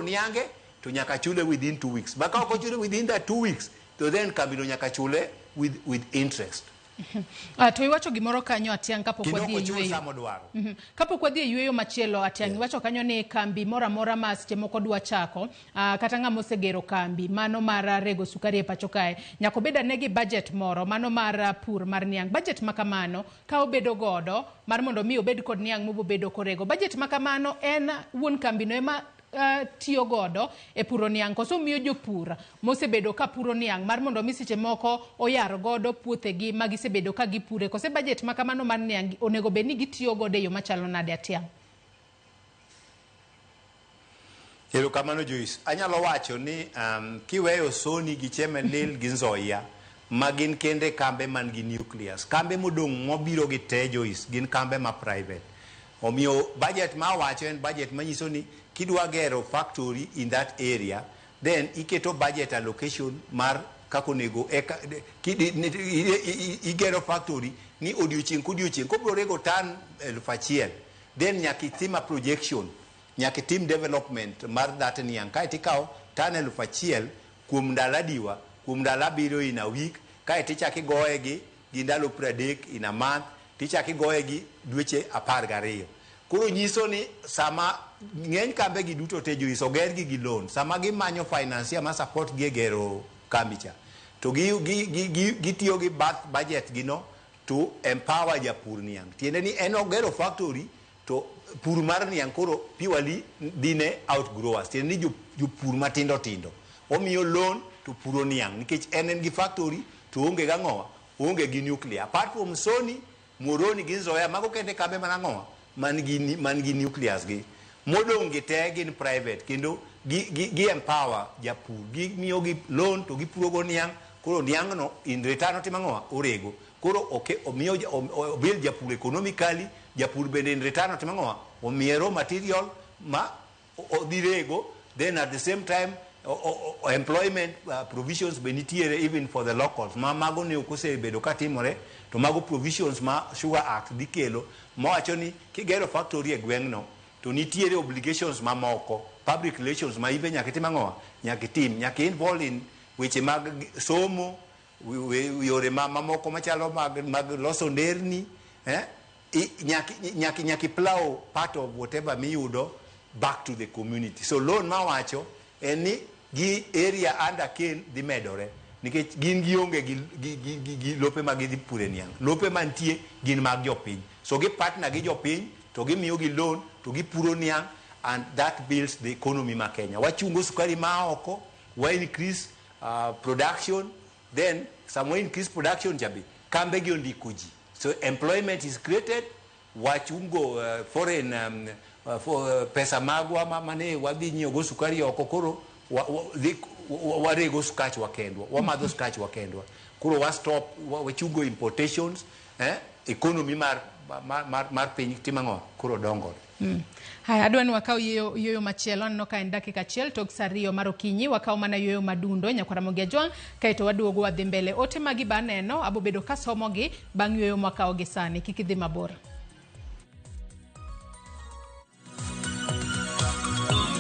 niange to nyaka chule within 2 weeks. Baka oko chule within that 2 weeks, to then kabino nyaka chule with interest. To iwacho gimoro kanyo Atiang kapo kwa dhie yueyo. Kapo kwa dhie yueyo machielo Atiang, iwacho kanyo ni kambi mora ma seche moko dwa chako, kata ng'ama osegero kambi, mano mar rego sukari e pacho kae, nyaka beda negi budget moro, mano mar pur mar niang. Budget makamano, ka obedo godo, mar mondo mi obed kod niang mobo bedo korego. Budget makamano en wuon kambi no ema tiyo godo e puro niang, koso miyo jopur mosebedo ka puro niang mar mondo mi seche moko oyar godo puothegi magisebedo ka gipure, kose budget makamano mar niang onego bed ni gitiyo godo e yo machalo nade Atiang? Erokamano Joyce, anyalo wacho ni kiweyo Sony gi Chemelil gi Nzoia magin kende kambe man gi nucleus, kambe modong mobiro gi te Joyce gin kambe ma private. Omiyo budget ma wacho en budget manyiso ni kidwa gero factory in that area, then iketo budget allocation mar kako nego igero factory ni odiochieng kodiochieng kobro rego tan 1,000, then nyaka itima projection, nyaka tim development mar that niang, kae tikao tan 1,000 kuom ndala diwa, kuom ndala biro in a week, kae tichaki goye gi ndalo 30 in a month, tichaki goye gi dweche 12. Kuro nyiso ni sama ng'eny kambe gi duto te Joyce oger gi loan, sama gimanyo financier ma support gi gero kambi cha, to gitiyo gi budget gino to empower japur niang. Tiende ni en ogero factory to pur mar niang koro purely dine outgrowers, tiende ni jopur matindo tindo omiyo loan to puro niang nikech en gi factory to onge ga ng'owa, onge gi nuclear. Apart from Sony, Moroni gi Nzoia, mago kende kambe mana ng'owa man gi nucleus gi, modong gi te gin private, kendo gi empower japur, gi miyo gi loan to gipuro go niang, koro niang no in return otimo ng'owa, orego. Koro omiyo obil japur economically, japur bende in return otimo ng'owa, omiyo raw material ma odhirego, then at the same time employment provisions benitiere even for the locals. Mago ne okosebedo katimore, to mago provisions ma Sugar Act dikelo mawacho ni kigero factory e gweng'no to nitiere obligations mamoko, public relations ma ibe nyaka tim ang'owa, nyaka involve in weche mag somo, yore mamoko machalo mag loso nderni, nyaka plow part of whatever miyudo back to the community. So loan mawacho en ni gi area under ken dhi medore nikech gin gionge gi lope mag dhi pure niang, lope mantie gin mag jopiny, so gi partner gi jopiny to gimiyo gi loan to gipuro niang, and that builds the economy ma Kenya. Wachungo sukari ma oko, wa increase production, then some increase production jabi kambe gi ondiko ji, so employment is created. Wachungo foreign for pesa magwa mane wadhi nyiogo sukari oko, koro warego scratch wakendwa, wamadho scratch wakendwa, kuro wa stop wachungo importations, economy mar piny timang'o kuro dongo. Hai adwani wakao yoyo machielo no ka en dakika achiel tok saa 2 mar okinyi, wakao mana yoyo madundo nyaka Ramogi Ajwang, kaeto waduogo wadhi mbele. Ote magi baneno abo bedo kasomogi bang' yoyo mwakao gi sani, kik idhi mabor.